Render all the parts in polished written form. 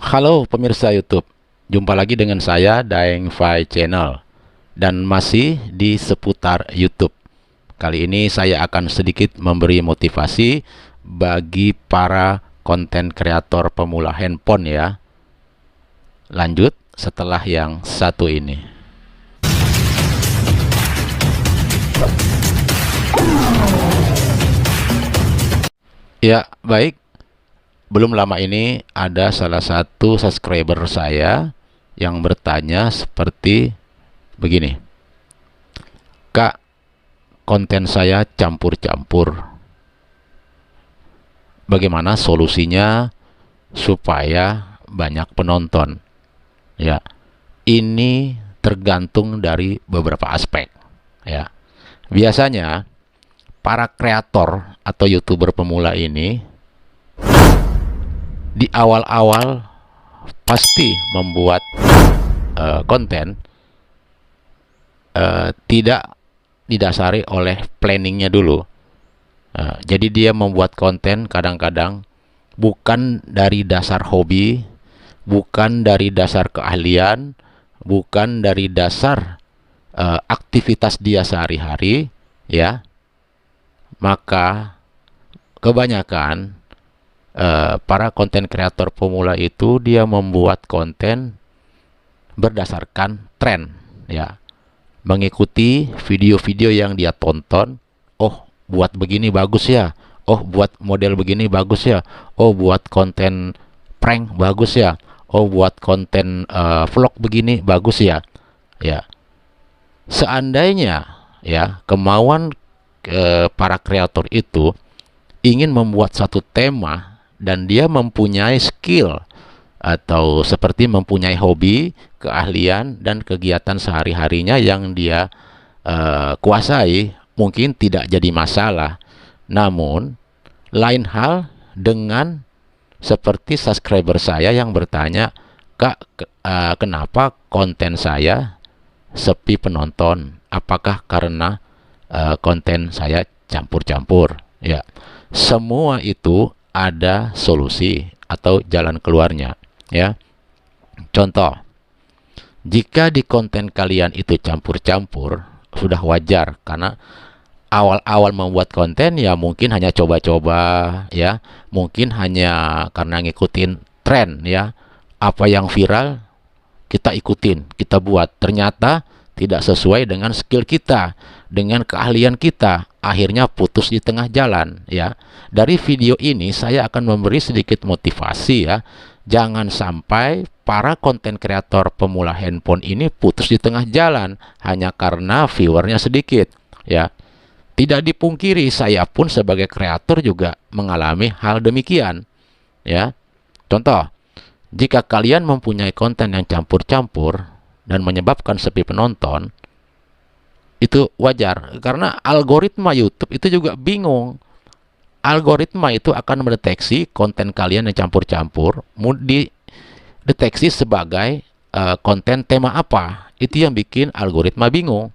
Halo pemirsa YouTube, jumpa lagi dengan saya Daeng Fai Channel dan masih di seputar YouTube. Kali ini saya akan sedikit memberi motivasi bagi para konten kreator pemula handphone ya. Lanjut setelah yang satu ini. Ya, baik. Belum lama ini ada salah satu subscriber saya yang bertanya seperti begini. Kak, konten saya campur-campur. Bagaimana solusinya supaya banyak penonton? Ya, ini tergantung dari beberapa aspek. Ya, biasanya para kreator atau YouTuber pemula ini di awal-awal pasti membuat konten tidak didasari oleh planningnya dulu. Jadi dia membuat konten kadang-kadang bukan dari dasar hobi, bukan dari dasar keahlian, bukan dari dasar aktivitas dia sehari-hari, ya. Maka kebanyakan para konten kreator pemula itu dia membuat konten berdasarkan tren, ya, mengikuti video-video yang dia tonton. Oh, buat begini bagus ya. Oh, buat model begini bagus ya. Oh, buat konten prank bagus ya. Oh, buat konten vlog begini bagus ya. Ya, seandainya ya kemauan para kreator itu ingin membuat satu tema dan dia mempunyai skill atau seperti mempunyai hobi, keahlian dan kegiatan sehari-harinya yang dia kuasai, mungkin tidak jadi masalah. Namun lain hal dengan seperti subscriber saya yang bertanya, Kak, kenapa konten saya sepi penonton? Apakah karena konten saya campur-campur? Ya, semua itu ada solusi atau jalan keluarnya, ya. Contoh, jika di konten kalian itu campur-campur, sudah wajar karena awal-awal membuat konten ya mungkin hanya coba-coba, ya, mungkin hanya karena ngikutin tren, ya, apa yang viral kita ikutin, kita buat, ternyata tidak sesuai dengan skill kita, dengan keahlian kita, akhirnya putus di tengah jalan, ya. Dari video ini saya akan memberi sedikit motivasi, ya. Jangan sampai para konten kreator pemula handphone ini putus di tengah jalan hanya karena viewernya sedikit, ya. Tidak dipungkiri saya pun sebagai kreator juga mengalami hal demikian, ya. Contoh, jika kalian mempunyai konten yang campur-campur dan menyebabkan sepi penonton, itu wajar karena algoritma YouTube itu juga bingung. Algoritma itu akan mendeteksi konten kalian yang campur-campur, dideteksi sebagai konten tema apa. Itu yang bikin algoritma bingung,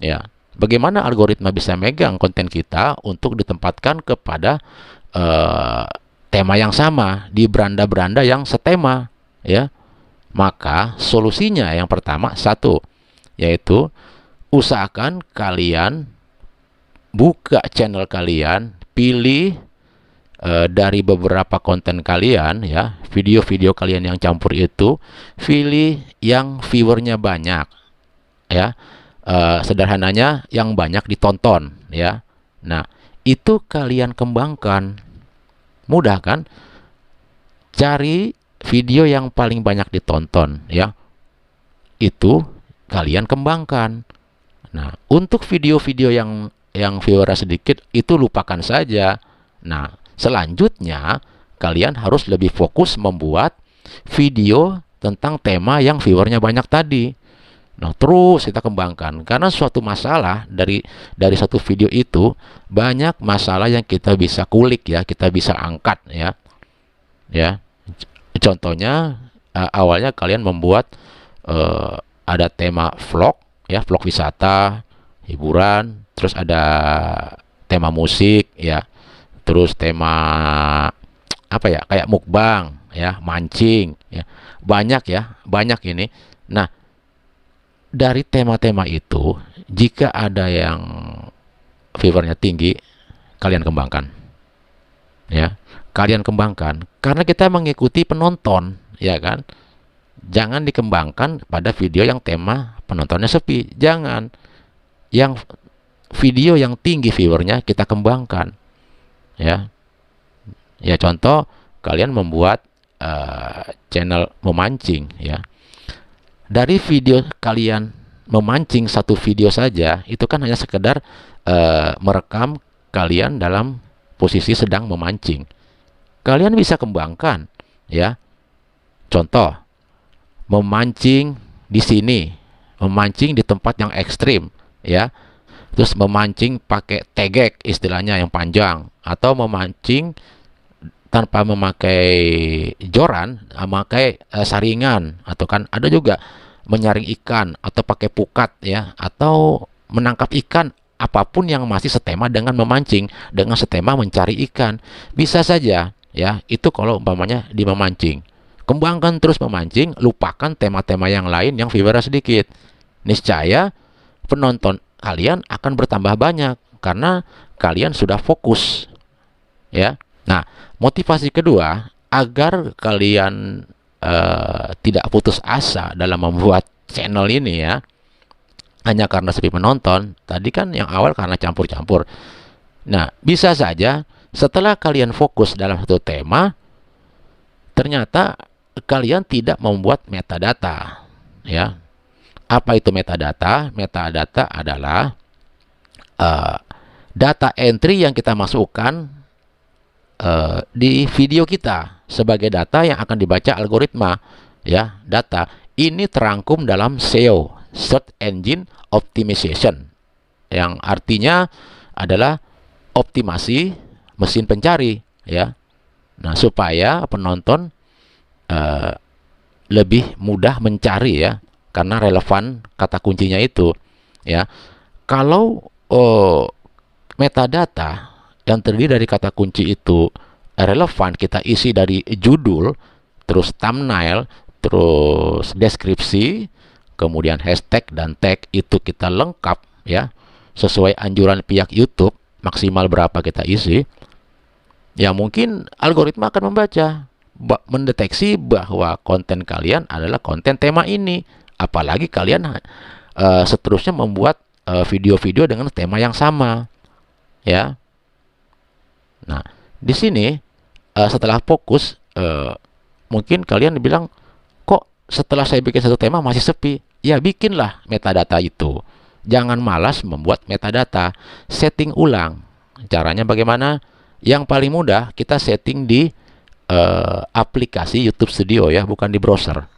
ya. Bagaimana algoritma bisa megang konten kita untuk ditempatkan kepada tema yang sama di beranda-beranda yang setema, ya. Maka solusinya yang pertama satu, yaitu usahakan kalian buka channel kalian, pilih dari beberapa konten kalian, ya, video-video kalian yang campur itu, pilih yang viewernya banyak, ya. Sederhananya yang banyak ditonton, ya. Nah, itu kalian kembangkan. Mudah kan? Cari video yang paling banyak ditonton, ya. Itu kalian kembangkan. Nah, untuk video-video yang viewernya sedikit itu lupakan saja. Nah, selanjutnya kalian harus lebih fokus membuat video tentang tema yang viewernya banyak tadi. Nah, terus kita kembangkan karena suatu masalah dari satu video itu banyak masalah yang kita bisa kulik, ya, kita bisa angkat, ya. Ya. Contohnya awalnya kalian membuat ada tema vlog, ya, vlog wisata, hiburan, terus ada tema musik, ya. Terus tema apa ya? Kayak mukbang, ya, mancing, ya. banyak ya, banyak ini. Nah, dari tema-tema itu, jika ada yang viewernya tinggi, kalian kembangkan, ya. Kalian kembangkan, karena kita mengikuti penonton, ya kan? Jangan dikembangkan pada video yang tema penontonnya sepi. Jangan. Yang video yang tinggi viewernya kita kembangkan, ya. Ya contoh, kalian membuat channel memancing, ya. Dari video kalian memancing satu video saja, itu kan hanya sekedar merekam kalian dalam posisi sedang memancing. Kalian bisa kembangkan, ya. Contoh, memancing di sini, memancing di tempat yang ekstrim, ya. Terus memancing pakai tegek, istilahnya yang panjang, atau memancing tanpa memakai joran, memakai saringan, atau kan ada juga menyaring ikan atau pakai pukat, ya, atau menangkap ikan, apapun yang masih setema dengan memancing, dengan setema mencari ikan, bisa saja, ya. Itu kalau umpamanya di memancing. Kembangkan terus memancing, lupakan tema-tema yang lain yang viewernya sedikit. Niscaya penonton kalian akan bertambah banyak karena kalian sudah fokus, ya. Nah, motivasi kedua agar kalian tidak putus asa dalam membuat channel ini, ya, hanya karena sepi penonton. Tadi kan yang awal karena campur-campur. Nah, bisa saja setelah kalian fokus dalam satu tema, ternyata kalian tidak membuat metadata, ya. Apa itu metadata? Metadata adalah data entry yang kita masukkan di video kita sebagai data yang akan dibaca algoritma, ya. Data ini terangkum dalam SEO, Search Engine Optimization, yang artinya adalah optimasi mesin pencari, ya. Nah, supaya penonton lebih mudah mencari, ya, karena relevan kata kuncinya itu, ya. Kalau metadata yang terdiri dari kata kunci itu relevan, kita isi dari judul, terus thumbnail, terus deskripsi, kemudian hashtag dan tag, itu kita lengkap, ya, sesuai anjuran pihak YouTube, maksimal berapa kita isi, ya, mungkin algoritma akan membaca, mendeteksi bahwa konten kalian adalah konten tema ini. Apalagi kalian seterusnya membuat video-video dengan tema yang sama, ya. Nah, di sini setelah fokus, mungkin kalian bilang, kok setelah saya bikin satu tema masih sepi? Ya, bikinlah metadata itu. Jangan malas membuat metadata. Setting ulang. Caranya bagaimana? Yang paling mudah, kita setting di aplikasi YouTube Studio, ya, bukan di browser.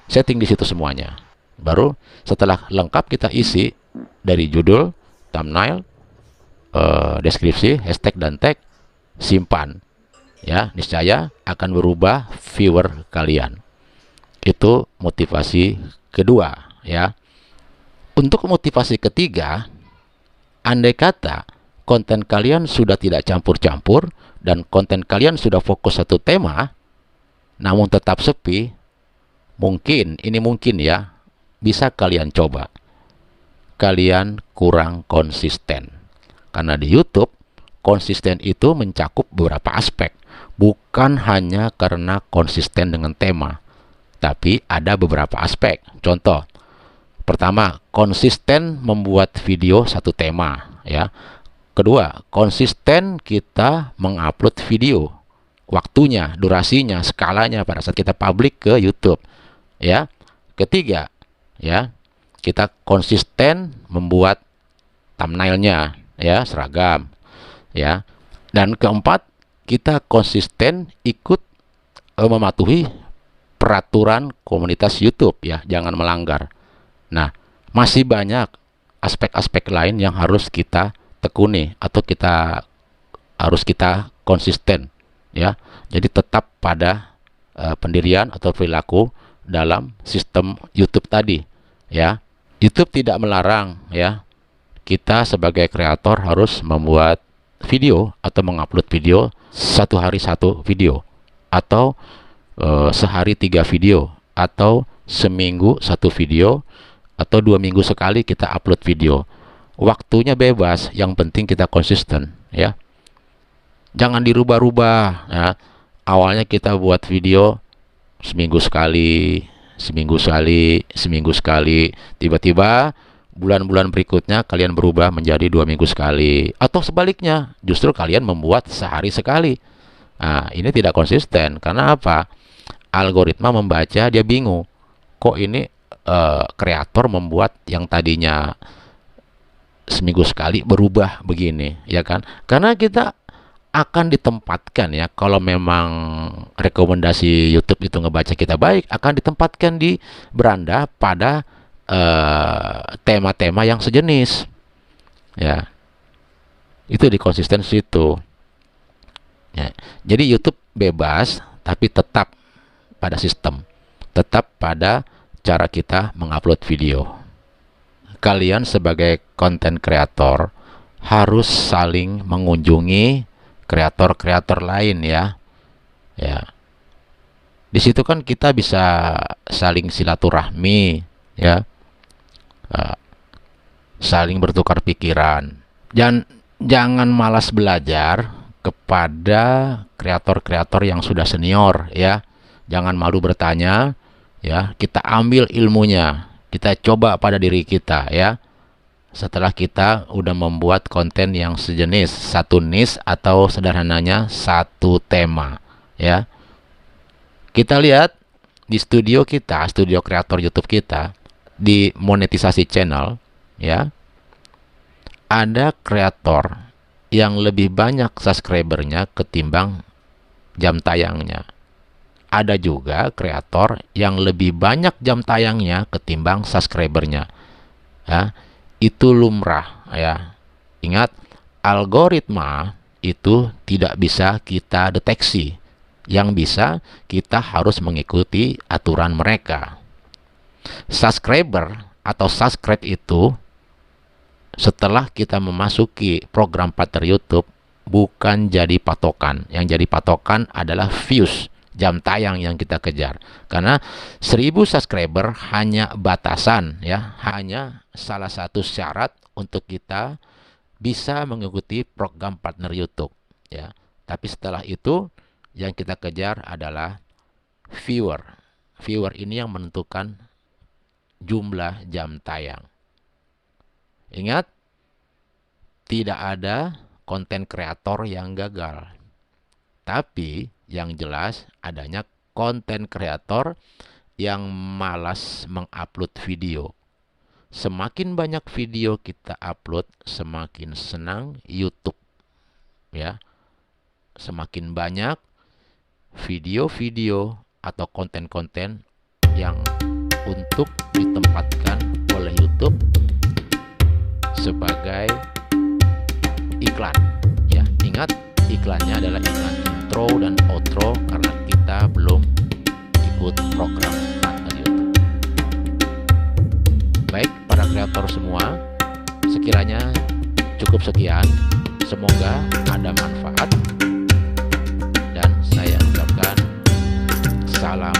Setting di situ semuanya. Baru setelah lengkap kita isi dari judul, thumbnail, deskripsi, hashtag dan tag, simpan, ya. Niscaya akan berubah viewer kalian. Itu motivasi kedua, ya. Untuk motivasi ketiga, andai kata konten kalian sudah tidak campur-campur dan konten kalian sudah fokus satu tema, namun tetap sepi, mungkin, ya, bisa kalian coba. Kalian kurang konsisten. Karena di YouTube, konsisten itu mencakup beberapa aspek. Bukan hanya karena konsisten dengan tema, tapi ada beberapa aspek. Contoh, pertama, konsisten membuat video satu tema, ya. Kedua, konsisten kita mengupload video, waktunya, durasinya, skalanya pada saat kita publik ke YouTube, ya. Ketiga, ya, kita konsisten membuat thumbnailnya, ya, seragam, ya. Dan keempat, kita konsisten ikut mematuhi peraturan komunitas YouTube, ya, jangan melanggar. Nah, masih banyak aspek-aspek lain yang harus kita tekuni atau harus kita konsisten, ya. Jadi tetap pada pendirian atau perilaku dalam sistem YouTube tadi, ya. YouTube tidak melarang, ya, kita sebagai kreator harus membuat video atau mengupload video satu hari satu video, atau sehari 3 video, atau seminggu 1 video, atau 2 minggu sekali kita upload video. Waktunya bebas, yang penting kita konsisten, ya. Jangan dirubah-rubah, ya. Awalnya kita buat video seminggu sekali, seminggu sekali, seminggu sekali. Tiba-tiba bulan-bulan berikutnya kalian berubah menjadi 2 minggu sekali, atau sebaliknya, justru kalian membuat sehari sekali. Nah, ini tidak konsisten. Karena apa? Algoritma membaca, dia bingung. Kok ini kreator membuat yang tadinya seminggu sekali berubah begini, ya kan? Karena kita akan ditempatkan, ya, kalau memang rekomendasi YouTube itu ngebaca kita baik, akan ditempatkan di beranda pada tema-tema yang sejenis, ya. Itu di konsistensi itu, ya. Jadi YouTube bebas, tapi tetap pada sistem, tetap pada cara kita mengupload video. Kalian sebagai konten kreator harus saling mengunjungi kreator-kreator lain, ya. Ya. Di situ kan kita bisa saling silaturahmi, ya. Saling bertukar pikiran. Dan jangan malas belajar kepada kreator-kreator yang sudah senior, ya. Jangan malu bertanya, ya. Kita ambil ilmunya, kita coba pada diri kita, ya. Setelah kita udah membuat konten yang sejenis, satu niche, atau sederhananya satu tema, ya. Kita lihat di studio kita, studio kreator YouTube kita, di monetisasi channel, ya. Ada kreator yang lebih banyak subscribernya ketimbang jam tayangnya. Ada juga kreator yang lebih banyak jam tayangnya ketimbang subscribernya, ya. Itu lumrah, ya. Ingat, algoritma itu tidak bisa kita deteksi. Yang bisa, kita harus mengikuti aturan mereka. Subscriber atau subscribe itu, setelah kita memasuki program partner YouTube, bukan jadi patokan. Yang jadi patokan adalah views, jam tayang yang kita kejar. Karena 1000 subscriber hanya batasan, ya, hanya salah satu syarat untuk kita bisa mengikuti program partner YouTube, ya. Tapi setelah itu yang kita kejar adalah viewer. Viewer ini yang menentukan jumlah jam tayang. Ingat, tidak ada konten kreator yang gagal. Tapi yang jelas adanya konten kreator yang malas mengupload video. Semakin banyak video kita upload, semakin senang YouTube, ya. Semakin banyak video-video atau konten-konten yang untuk ditempatkan oleh YouTube sebagai iklan, ya. Ingat, iklannya adalah iklan intro dan outro karena kita belum ikut program partner YouTube. Baik, para kreator semua, sekiranya cukup sekian. Semoga ada manfaat, dan saya ucapkan salam